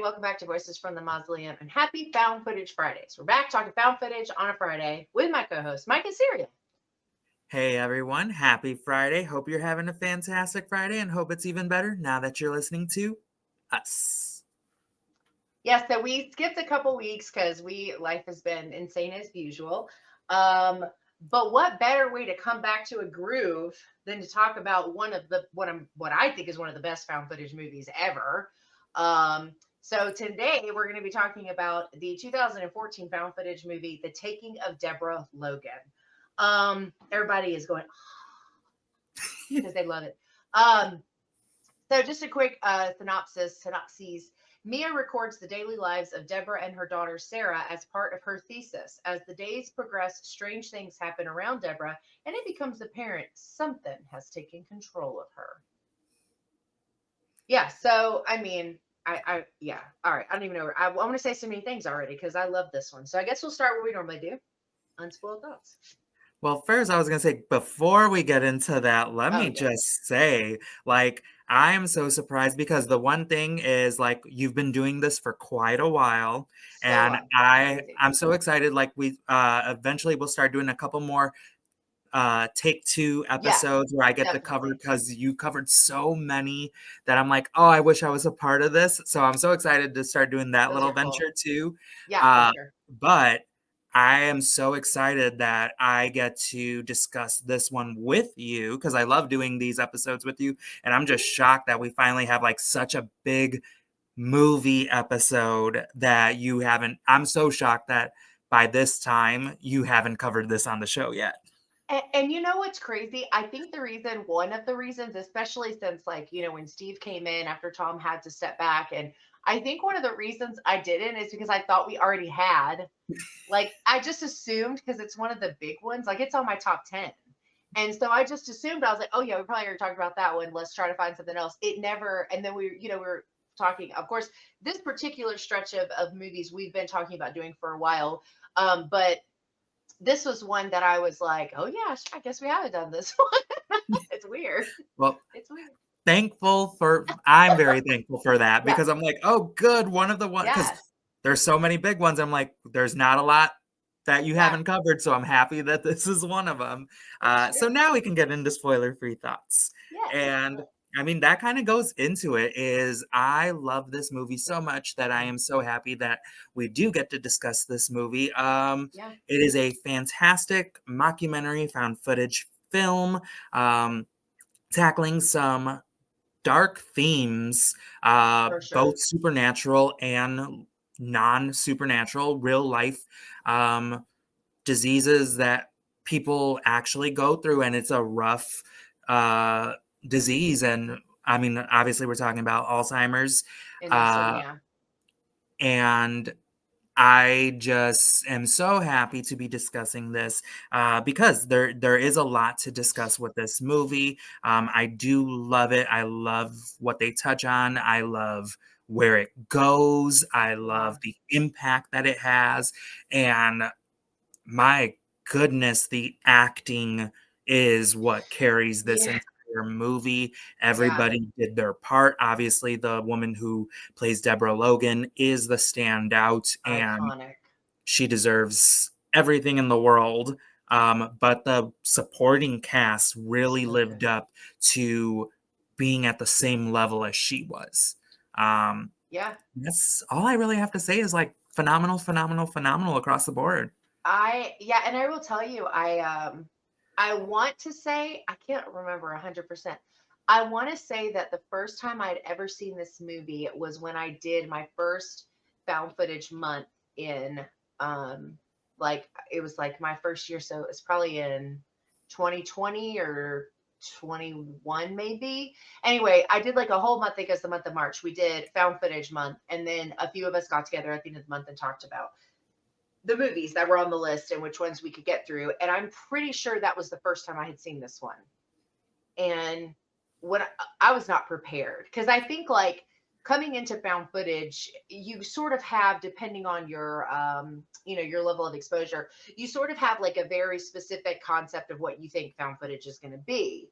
Welcome back to Voices from the Mausoleum and happy Found Footage Fridays. We're back talking found footage on a Friday with my co-host, Mike and Serial. Hey everyone, happy Friday. Hope you're having a fantastic Friday and hope it's even better now that you're listening to us. Yeah, so we skipped a couple weeks because life has been insane as usual. But what better way to come back to a groove than to talk about one of the what I think is one of the best found footage movies ever. So today we're going to be talking about the 2014 found footage movie, The Taking of Deborah Logan. Everybody is going because they love it. So just a quick synopsis. Mia records the daily lives of Deborah and her daughter Sarah as part of her thesis. As the days progress, strange things happen around Deborah, and it becomes apparent something has taken control of her. Yeah, so I mean, yeah. All right, I don't even know. I want to say so many things already because I love this one. So I guess we'll start what we normally do. Unspoiled thoughts. Well, first, I was going to say, before we get into that, let Oh me yeah. just say, I am so surprised because the one thing is, you've been doing this for quite a while, So and long. Crazy. I'm so excited. We eventually will start doing a couple more take two Yeah, episodes where I get to cover definitely. because you covered so many that I'm like, oh, I wish I was a part of this. So I'm so excited to start doing that Those little are cool. venture too. Yeah, for Uh, sure. but I am so excited that I get to discuss this one with you because I love doing these episodes with you. And I'm just shocked that we finally have such a big movie episode that you haven't. I'm so shocked that by this time you haven't covered this on the show yet. And you know what's crazy? I think one of the reasons, especially since when Steve came in after Tom had to step back, and I think one of the reasons I didn't is because I thought we already had, I just assumed because it's one of the big ones, it's on my top 10. And so I just assumed, I was like, oh yeah, we probably already talked about that one. Let's try to find something else. It never, and then we were talking, of course, this particular stretch of movies we've been talking about doing for a while. But this was one that I was like, oh yeah, I guess we haven't done this one. It's weird. Well, It's weird. I'm very thankful for that Yeah. because I'm like, oh, good, one of the one because Yes. there's so many big ones. I'm like, there's not a lot that you Yeah. haven't covered, so I'm happy that this is one of them. That's So true. now we can get into spoiler-free thoughts, Yes. and I mean that kind of goes into it. Is I love this movie so much that I Mm. am so happy that we do get to discuss this movie. Yeah. It is a fantastic mockumentary found footage film. Tackling some dark themes, For sure. both supernatural and non-supernatural, real life um, diseases that people actually go through, and it's a rough uh, disease. And I mean, obviously, we're talking about Alzheimer's, In this one, uh, yeah. and I just am so happy to be discussing this because there is a lot to discuss with this movie. I do love it. I love what they touch on. I love where it goes. I Yeah. love the impact that it has. And my goodness, the acting is what carries this Yeah. entire movie. Yeah. Everybody did their part. Obviously, the woman who plays Deborah Logan is the standout, and Iconic. she deserves everything in the world. But the supporting cast really So lived good. up to being at the same level as she was. Um, Yeah. that's all I really have to say is phenomenal, phenomenal, phenomenal across the board. Yeah, and I will tell you, I want to say, I can't remember 100%. I want to say that the first time I'd ever seen this movie was when I did my first found footage month in it was like my first year, so it's probably in 2020 or 21 maybe. Anyway, I did like a whole month, I think it was the month of March. We did found footage month, and then a few of us got together at the end of the month and talked about the movies that were on the list and which ones we could get through. And I'm pretty sure that was the first time I had seen this one. And when I was not prepared, because I think coming into found footage, you sort of have, depending on your level of exposure, you sort of have like a very specific concept of what you think found footage is going to be.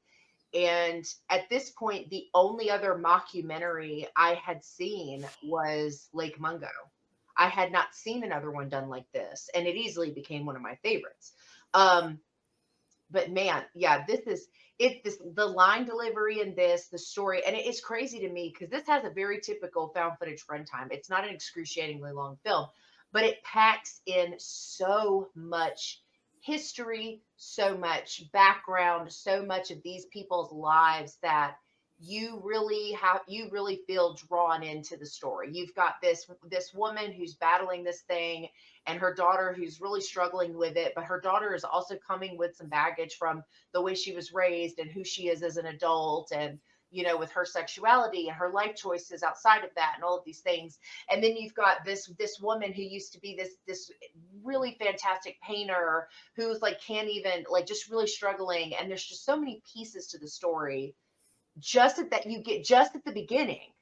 And at this point, the only other mockumentary I had seen was Lake Mungo. I had not seen another one done like this, and it easily became one of my favorites. Um, but man, yeah, this is it. This the line delivery in this, the story, and it is crazy to me because this has a very typical found footage runtime. It's not an excruciatingly long film, but it packs in so much history, so much background, so much of these people's lives that you really feel drawn into the story. You've got this woman who's battling this thing and her daughter who's really struggling with it, but her daughter is also coming with some baggage from the way she was raised and who she is as an adult, and with her sexuality and her life choices outside of that and all of these things. And then you've got this woman who used to be this really fantastic painter who's like can't even like just really struggling, and there's just so many pieces to the story just at that you get just at the beginning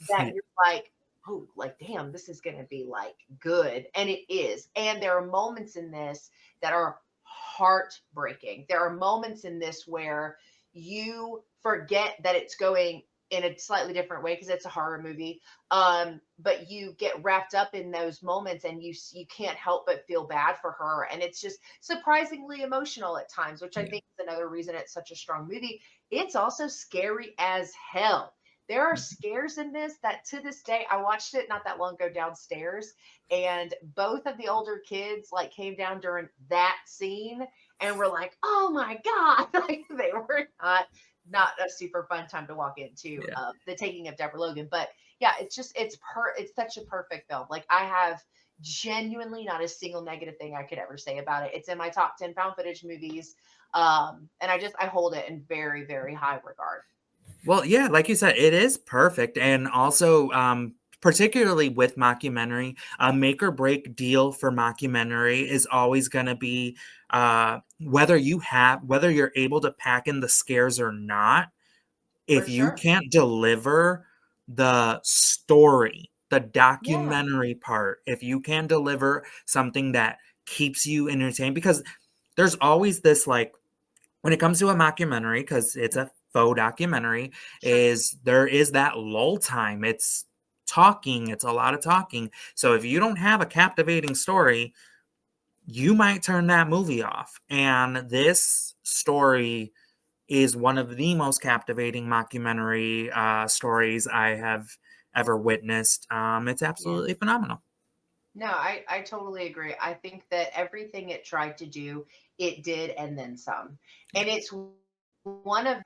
that you're like, oh, like, damn, this is going to be like good. And it is. And there are moments in this that are heartbreaking. There are moments in this where you forget that it's going in a slightly different way because it's a horror movie. But you get wrapped up in those moments and you can't help but feel bad for her. And it's just surprisingly emotional at times, which I Yeah. think is another reason it's such a strong movie. It's also scary as hell. There are scares in this that to this day, I watched it not that long ago downstairs, and both of the older kids like came down during that scene and were like, "Oh my god!" Like they were not a super fun time to walk into Yeah. the taking of Deborah Logan. But yeah, it's such a perfect film. Like I have genuinely not a single negative thing I could ever say about it. It's in my top 10 found footage movies. And I hold it in very, very high regard. Well, yeah, like you said, it is perfect. And also, particularly with mockumentary, a make or break deal for mockumentary is always going to be whether you're able to pack in the scares or not. For If you sure. can't deliver the story, the Yeah. documentary part, if you can deliver something that keeps you entertained, because there's always this like when it comes to a mockumentary, because it's a faux documentary, Sure. is there is that lull time. It's talking, it's a lot of talking. So if you don't have a captivating story, you might turn that movie off. And this story is one of the most captivating mockumentary stories I have ever witnessed. It's Yeah. absolutely phenomenal. No, I totally agree. I think that everything it tried to do, it did and then some. And it's one of,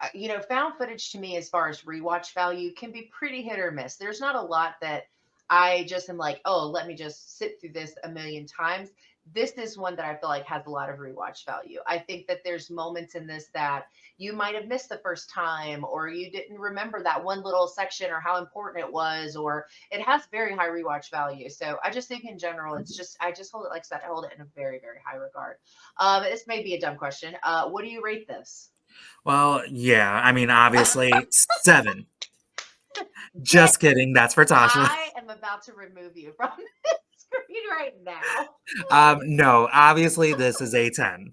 found footage to me, as far as rewatch value, can be pretty hit or miss. There's not a lot that I just am like, oh, let me just sit through this a million times. This is one that I feel like has a lot of rewatch value. I think that there's moments in this that you might have missed the first time, or you didn't remember that one little section or how important it was, or it has very high rewatch value. So I just think in general, I just hold it, like I said, I hold it in a very, very high regard. This may be a dumb question. What do you rate this? Well, yeah, I mean, obviously, 7. Get, Just kidding. That's for Tasha. I am about to remove you from the screen right now. No, obviously, this is a 10.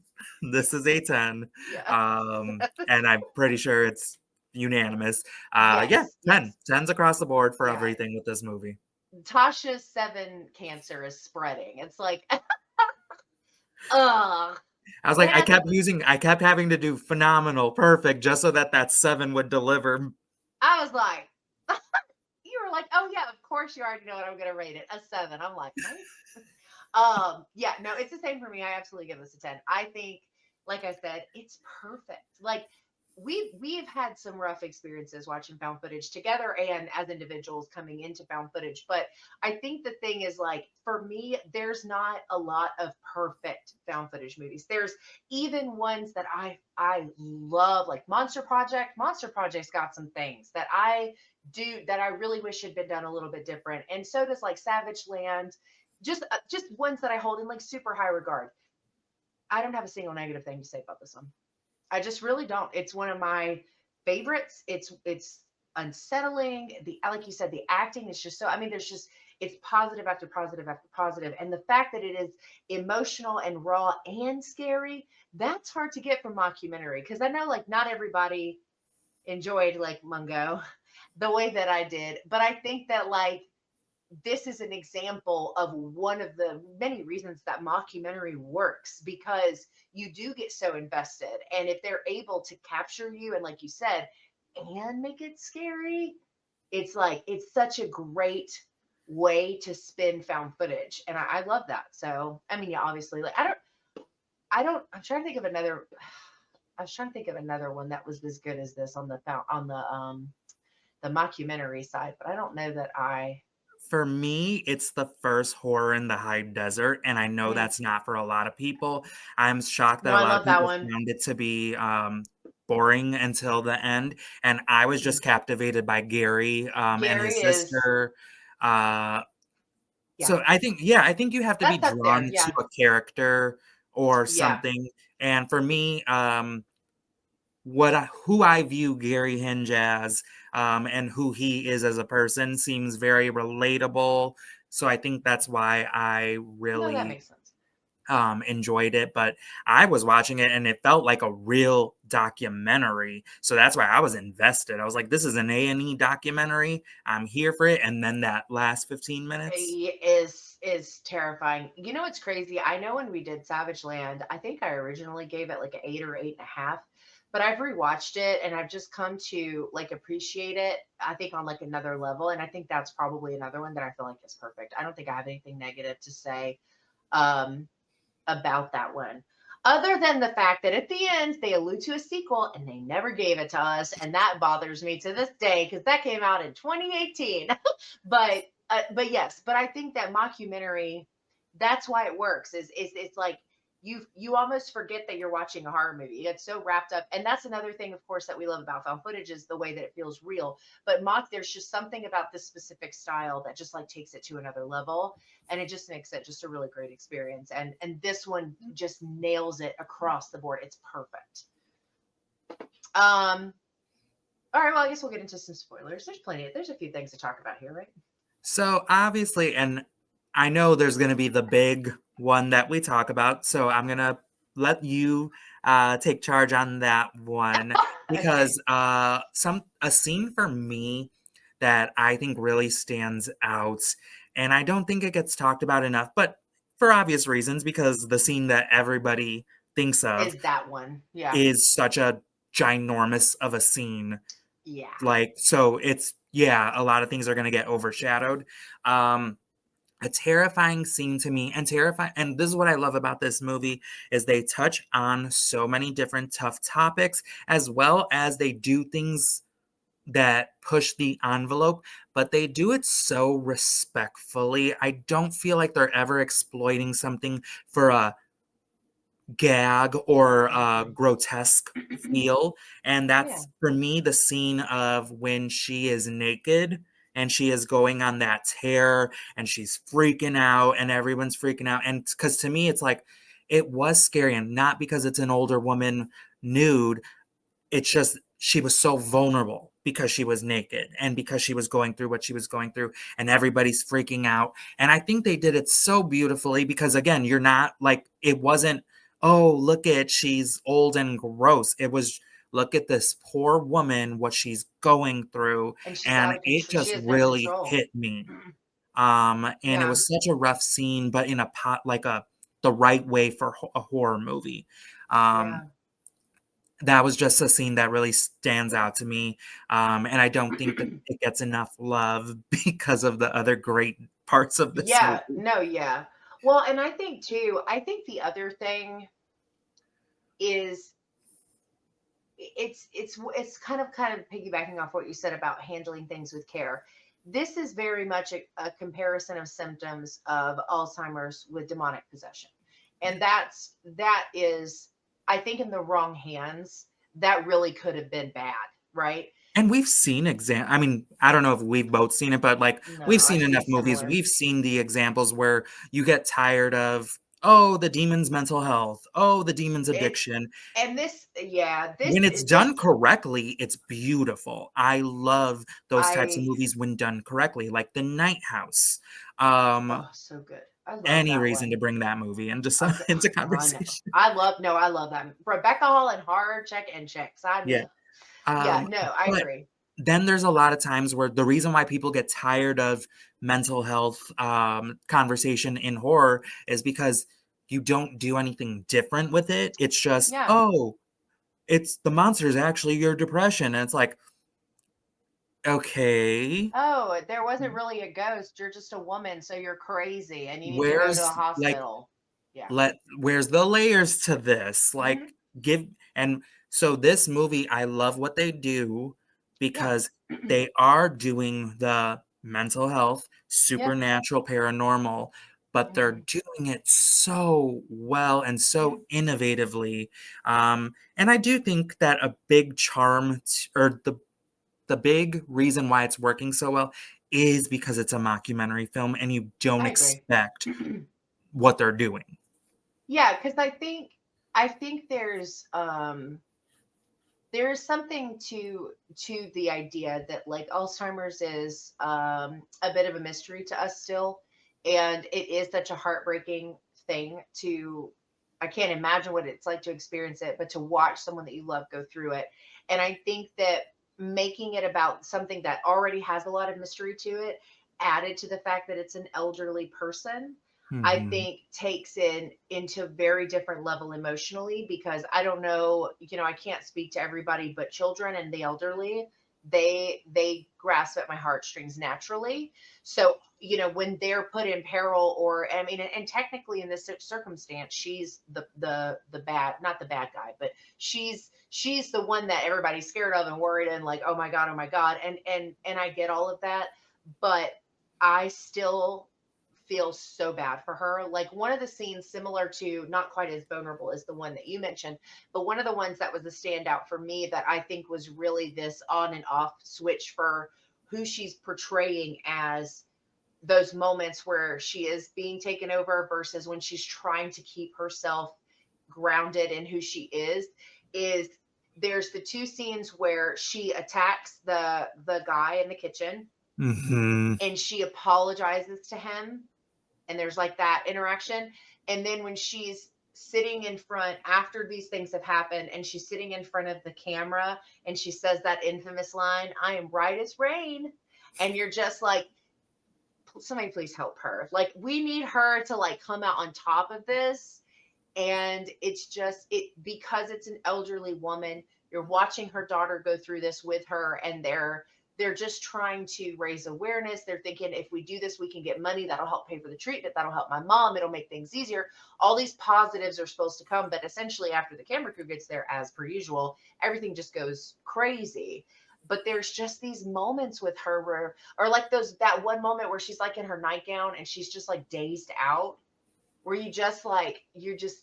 This is a 10. Yeah. And I'm pretty sure it's unanimous. Yeah, Yes. 10. Yes. 10s across the board for Yeah. everything with this movie. Tasha's 7 cancer is spreading. It's like, ugh. I was like, And I kept having to do phenomenal, perfect, just so that 7 would deliver. I was like, you were like, oh yeah, of course you already know what I'm gonna rate it. A 7. I'm like, what? Yeah, no, it's the same for me. I absolutely give this a 10. I think, like I said, it's perfect. Like we've had some rough experiences watching found footage together and as individuals coming into found footage. But I think the thing is, like, for me, there's not a lot of perfect found footage movies. There's even ones that I love, like Monster Project. Monster Project's got some things that I do that I really wish had been done a little bit different. And so does like Savage Land, just ones that I hold in like super high regard. I don't have a single negative thing to say about this one. I just really don't. It's one of my favorites. It's unsettling. The like you said, the acting is just so. I mean, there's just it's positive after positive after positive, and the fact that it is emotional and raw and scary, that's hard to get from mockumentary because I know like not everybody enjoyed like Mungo the way that I did. But I think that like this is an example of one of the many reasons that mockumentary works, because you do get so invested. And if they're able to capture you and, like you said, and make it scary, it's like it's such a great way to spin found footage. And I love that. So I mean, yeah, obviously, like I'm trying to think of another. I was trying to think of another one that was as good as this on the mockumentary side, but I don't know that I. For me, it's the first horror in the high desert, and I know Mm, that's not for a lot of people. I'm shocked no, that a I lot of love that people one. found it to be boring until the end, and I was Mm. just captivated by Gary and Gary his is, sister. Uh, yeah, so I think, yeah, I think you have to be that's up there. drawn to Yeah, a character or yeah. something. And for me, who I view Gary Hinge as, and who he is as a person seems very relatable. So I think that's why I No, that really makes sense. enjoyed it. But I was watching it and it felt like a real documentary. So that's why I was invested. I was like, this is an A&E documentary. I'm here for it. And then that last 15 minutes. Is terrifying. You know what's crazy? I know when we did Savage Land, I think I originally gave it like an 8 or 8.5, but I've rewatched it and I've just come to like appreciate it. I think on like another level, and I think that's probably another one that I feel like is perfect. I don't think I have anything negative to say um, about that one. Other than the fact that at the end they allude to a sequel and they never gave it to us, and that bothers me to this day because that came out in 2018. But yes, but I think that mockumentary, that's why it works. Is it's like you almost forget that you're watching a horror movie. You get so wrapped up, and that's another thing, of course, that we love about found footage is the way that it feels real. But mock, there's just something about this specific style that just like takes it to another level, and it just makes it just a really great experience. And this one just nails it across the board. It's perfect. Um, all right, well, I guess we'll get into some spoilers. There's a few things to talk about here, right? So obviously, and I know there's going to be the big one that we talk about. So I'm going to let you take charge on that one Okay. because a scene for me that I think really stands out, and I don't think it gets talked about enough, but for obvious reasons, because the scene that everybody thinks of Is that one? Yeah. is such a ginormous of a scene. Yeah. Like, so it's, yeah, a lot of things are going to get overshadowed. Um, a terrifying scene to me, and terrifying, and this is what I love about this movie, is they touch on so many different tough topics, as well as they do things that push the envelope, but they do it so respectfully. I don't feel like they're ever exploiting something for a gag or Mm-mm. grotesque feel. And Yeah. that's for me the scene of when she is naked and she is going on that tear and she's freaking out and everyone's freaking out. And because to me, it's like it was scary, and not because it's an older woman nude. It's just she was so vulnerable because she was naked and because she was going through what she was going through, and everybody's freaking out. And I think they did it so beautifully because, again, you're not like, it wasn't, oh, look at, she's old and gross. It was, look at this poor woman, what she's going through. And she's out And of it control. She just has no really control. hit me. And it Yeah. was such a rough scene, but in a pot, like the right way for a horror movie. Um, Yeah. that was just a scene that really stands out to me. And I don't think that it gets enough love because of the other great parts of this Yeah. movie. No, yeah. Well, and I think too, I think the other thing is it's kind of piggybacking off what you said about handling things with care. This is very much a comparison of symptoms of Alzheimer's with demonic possession, and that is, I think, in the wrong hands, that really could have been bad, right? And we've seen I mean, I don't know if we've both seen it, but like No, we've I've seen seen enough movies. similar. We've seen the examples where you get tired of, oh, the demon's mental health, oh, the demon's It addiction. and this, yeah, When it's this done correctly, it's beautiful. I love those types of I movies when done correctly, like The Night House. Um, oh, so good. I love any that reason to one. bring that movie into Okay. into No, I know. conversation. I love no, I love that. Rebecca Hall and horror check and checks. I Yeah. know. Yeah, Um, no, I but agree. then there's a lot of times where the reason why people get tired of mental health conversation in horror is because you don't do anything different with it. It's just, Yeah. oh, it's the monster's actually your depression. And it's like, okay, Oh, there wasn't really a ghost. You're just a woman, so you're crazy and you need to go to the where's like hospital. Yeah. where's the layers to this? Like Hmm. give and so this movie, I love what they do Yeah. because they are doing the mental health, Yeah. supernatural, paranormal, but they're Hmm. doing it so well and Yeah. so innovatively. And I do think that a big charm or the big reason why it's working so well is because it's a mockumentary film and you don't I agree. expect what they're doing. Yeah, because I think there's something to the idea that like Alzheimer's is a bit of a mystery to us still, and it is such a heartbreaking thing to. I can't imagine what it's like to experience it, but to watch someone that you love go through it. And I think that making it about something that already has a lot of mystery to it, added to the fact that it's an elderly person, I Mhm. think takes in into a very different level emotionally, because I don't know, I can't speak to everybody, but children and the elderly, they grasp at my heartstrings naturally. So, when they're put in peril, or I mean, and technically in this circumstance, she's the bad, not the bad guy, but she's the one that everybody's scared of and worried and like, oh my God. And I get all of that, but I still feel so bad for her. Like one of the scenes, similar to, not quite as vulnerable as the one that you mentioned, but one of the ones that was a standout for me that I think was really this on and off switch for who she's portraying, as those moments where she is being taken over versus when she's trying to keep herself grounded in who she is there's the two scenes where she attacks the guy in the kitchen Mhm. and she apologizes to him, and there's like that interaction. And then when she's sitting in front after these things have happened and she's sitting in front of the camera and she says that infamous line, I am right as rain. And you're just like, somebody please help her. Like we need her to like come out on top of this. And it's just it because it's an elderly woman, you're watching her daughter go through this with her, and they're just trying to raise awareness. They're thinking, if we do this we can get money that'll help pay for the treatment, that'll help my mom, it'll make things easier. All these positives are supposed to come, but essentially after the camera crew gets there, as per usual, everything just goes crazy. But there's just these moments with her where, or like that one moment where she's like in her nightgown and she's just like dazed out, where you just like you're just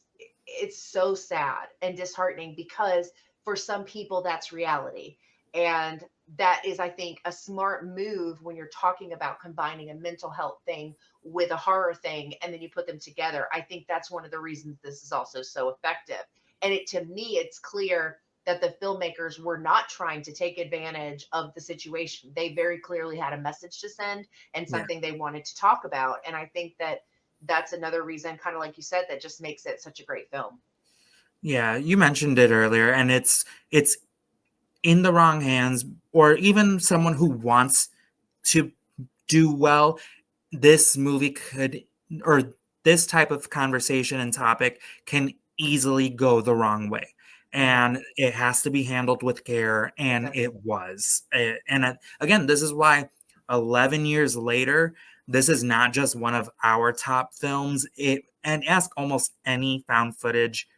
it's so sad and disheartening, because for some people that's reality. And that is, I think, a smart move when you're talking about combining a mental health thing with a horror thing and then you put them together. I think that's one of the reasons this is also so effective. And it to me it's clear that the filmmakers were not trying to take advantage of the situation. They very clearly had a message to send and Yeah. something they wanted to talk about. And I think that that's another reason, kind of like you said, that just makes it such a great film. Yeah, you mentioned it earlier, and it's in the wrong hands, or even someone who wants to do well, this movie could, or this type of conversation and topic can easily go the wrong way. Hmm. And it has to be handled with care, It and does. it was. Again, this is why 11 years later, this is not just one of our top films. And ask almost any found footage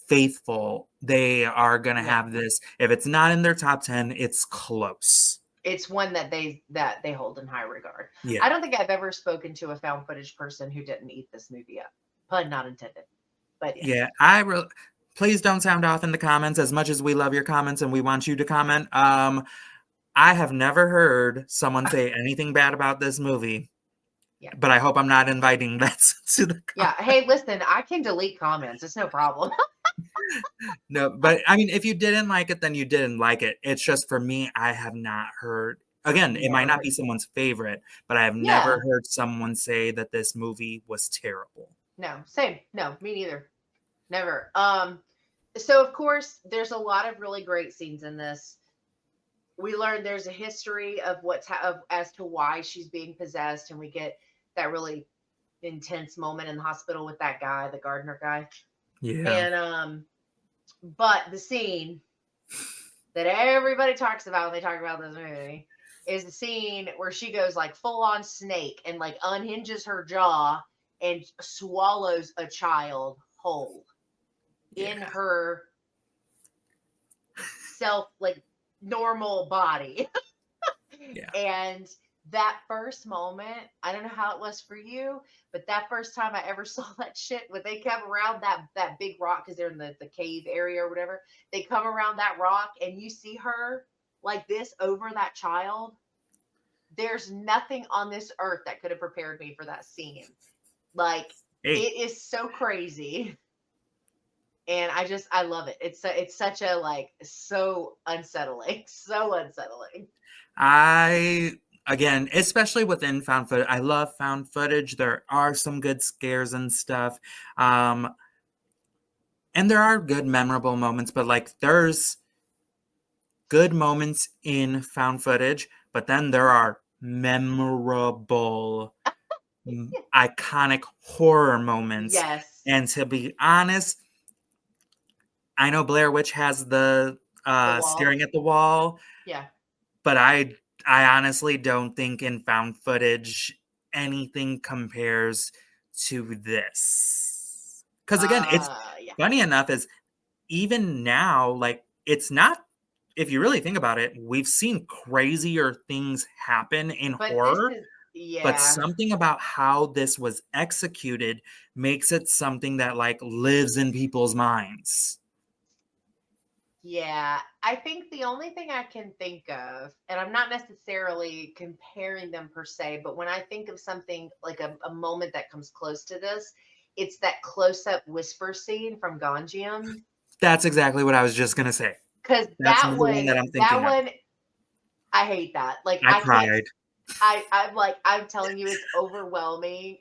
faithful, they are going to Yeah, have this. If it's not in their top 10, it's close. it's one that they hold in high regard. Yeah. I don't think I've ever spoken to a found footage person who didn't eat this movie up. Pun not intended. But yes. Yeah, please don't sound off in the comments. As much as we love your comments and we want you to comment, I have never heard someone say anything bad about this movie, Yeah. but I hope I'm not inviting that to the Yeah. comment. Hey, listen, I can delete comments. It's no problem. No, but I mean, if you didn't like it, then you didn't like it. It's just for me, I have not heard. Again, it might Never not heard. be someone's favorite, but I have never Yeah. heard someone say that this movie was terrible. No, same. No, me neither. Never. So of course, there's a lot of really great scenes in this. We learn there's a history of as to why she's being possessed, and we get that really intense moment in the hospital with that guy, the gardener guy. Yeah. And but the scene that everybody talks about when they talk about this movie is the scene where she goes like full on snake and like unhinges her jaw and swallows a child whole in Yeah. her self like normal body. Yeah. And that first moment, I don't know how it was for you, but that first time I ever saw that shit, when they come around that big rock because they're in the cave area or whatever, they come around that rock and you see her like this over that child. There's nothing on this earth that could have prepared me for that scene. Like Hey, it is so crazy. And I love it. It's such a like so unsettling, so unsettling. I again, especially within found footage, I love found footage. There are some good scares and stuff. Um, and there are good memorable moments, but like there's good moments in found footage, but then there are memorable, iconic horror moments. Yes, And to be honest, I know Blair Witch has the the wall. staring at the wall, Yeah. but I honestly don't think in found footage anything compares to this. Because again, it's Yeah. funny enough is even now, like it's not. If you really think about it, we've seen crazier things happen in But this horror, is but yeah. something about how this was executed makes it something that like lives in people's minds. Yeah. I think the only thing I can think of, and I'm not necessarily comparing them per se, but when I think of something like a moment that comes close to this, it's that close up whisper scene from Gonjiam. That's exactly what I was just gonna say. Cause That's the one that I'm that thinking of. one, I hate that. Like I I can't cried. I'm like, I'm telling you, it's overwhelming.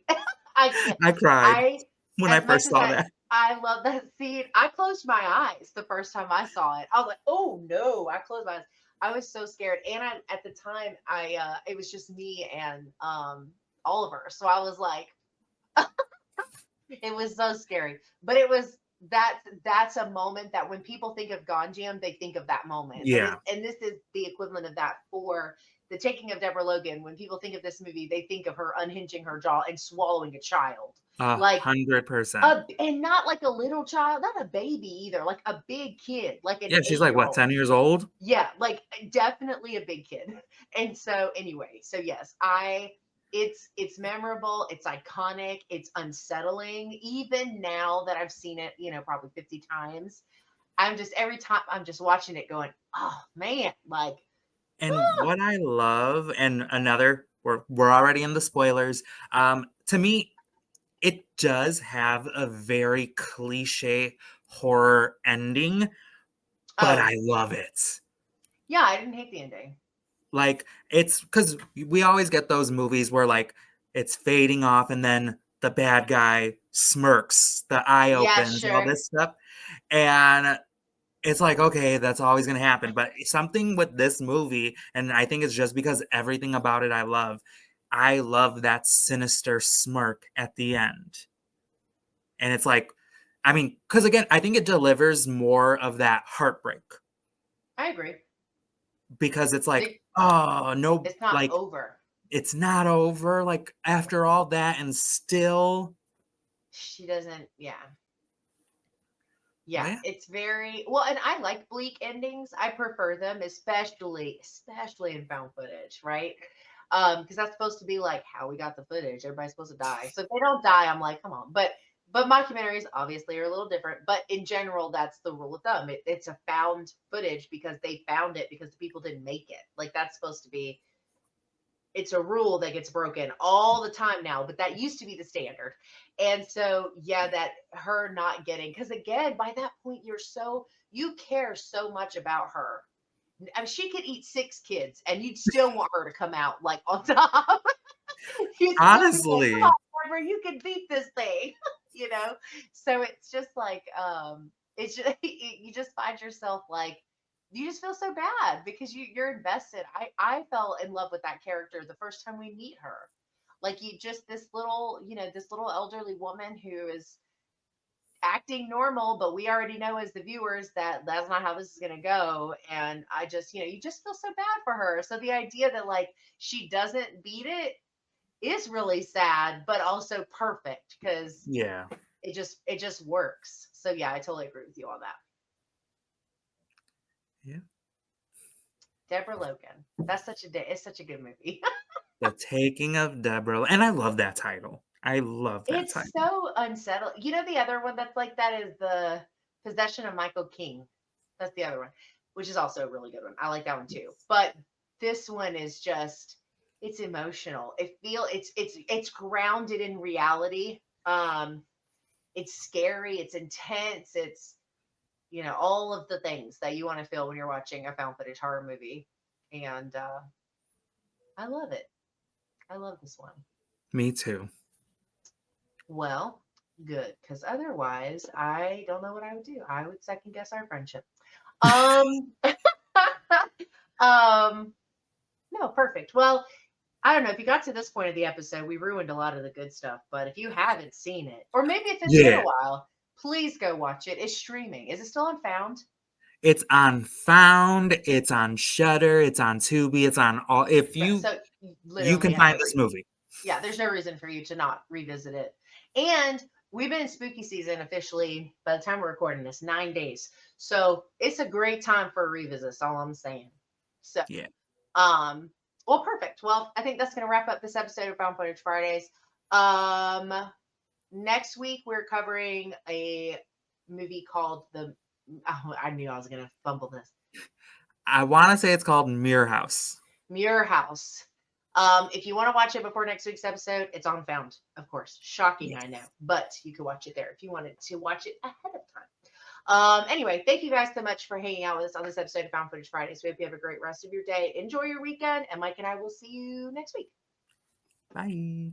I can't. I cried I when I as much first as saw that. I love that scene, I closed my eyes the first time I saw it. I was like, oh no, I closed my eyes. I was so scared. And I at the time I it was just me and Oliver. So I was like, it was so scary. But it was that's a moment that when people think of Ganjiam, they think of that moment. Yeah, And this is the equivalent of that for the taking of Deborah Logan. When people think of this movie, they think of her unhinging her jaw and swallowing a child. Like 100%. and not like a little child, not a baby either, like a big kid, like an Yeah, she's like, eight-year what, old. 10 years old? Yeah, like definitely a big kid. And so anyway, so yes, I it's memorable, it's iconic, it's unsettling. Even now that I've seen it, probably 50 times, I'm just every time I'm just watching it going, oh man, like And what I love, and another, we're already in the spoilers. To me, it does have a very cliche horror ending, but oh I love it. yeah, I didn't hate the ending. Like, it's because we always get those movies where, like, it's fading off and then the bad guy smirks, the eye Yeah, opens, all sure. this stuff. And it's like, okay, that's always going to happen. But something with this movie, and I think it's just because everything about it I love that sinister smirk at the end. And it's like, I mean, because again, I think it delivers more of that heartbreak I agree. because it's like, It, oh, no, it's not like, over. it's not over. Like, after all that, and still, She doesn't, yeah. but Yeah, yeah, it's very well, and I like bleak endings. I prefer them, especially in found footage, right? Because that's supposed to be like how we got the footage. Everybody's supposed to die. So if they don't die, I'm like, come on. But mockumentaries obviously are a little different. But in general, that's the rule of thumb. It's a found footage because they found it because the people didn't make it. Like that's supposed to be it's a rule that gets broken all the time now, but that used to be the standard. And so, yeah, that her not getting, because again, by that point, you care so much about her. I mean, she could eat six kids and you'd still want her to come out like on top. You'd still be like, come on, honestly, Deborah, you can beat this thing, you know? So it's just like, it's just, you just find yourself like, you just feel so bad because you're invested. I fell in love with that character the first time we meet her. Like, you just, this little, this little elderly woman who is acting normal, but we already know as the viewers that that's not how this is going to go. And I just, you just feel so bad for her. So the idea that like she doesn't beat it is really sad, but also perfect because Yeah. it just works. So yeah, I totally agree with you on that. Yeah. Deborah Logan. It's such a good movie. The Taking of Deborah. And I love that title. I love that It's title. so unsettling. The other one that's like that is The Possession of Michael King. That's the other one, which is also a really good one. I like that one too. But this one is just, it's emotional. It's grounded in reality. It's scary, it's intense, it's all of the things that you want to feel when you're watching a found footage horror movie. And I love it. I love this one. Me too. Well, good, because otherwise I don't know what I would do. I would second guess our friendship. Um um no, perfect. Well, I don't know if you got to this point of the episode, we ruined a lot of the good stuff, but if you haven't seen it, or maybe if it's been a Yeah. while, please go watch it. It's streaming. Is it still on Found? It's on Found, it's on Shudder, it's on Tubi, it's on all. If Right. you So you you literally can have find no this reason. movie. Yeah, there's no reason for you to not revisit it. And we've been in spooky season officially by the time we're recording this, 9 days. So it's a great time for a revisit. That's all I'm saying. So, Yeah. um, well, perfect. Well, I think that's going to wrap up this episode of Found Footage Fridays. Um, Next week we're covering a movie called the. Oh, I knew I was going to fumble this. I want to say it's called Mirror House. Mirror House. If you want to watch it before next week's episode, it's on Found, of course. Shocking, Yes. I know, but you can watch it there if you wanted to watch it ahead of time. Anyway, thank you guys so much for hanging out with us on this episode of Found Footage Fridays. We hope you have a great rest of your day. Enjoy your weekend, and Mike and I will see you next week. Bye.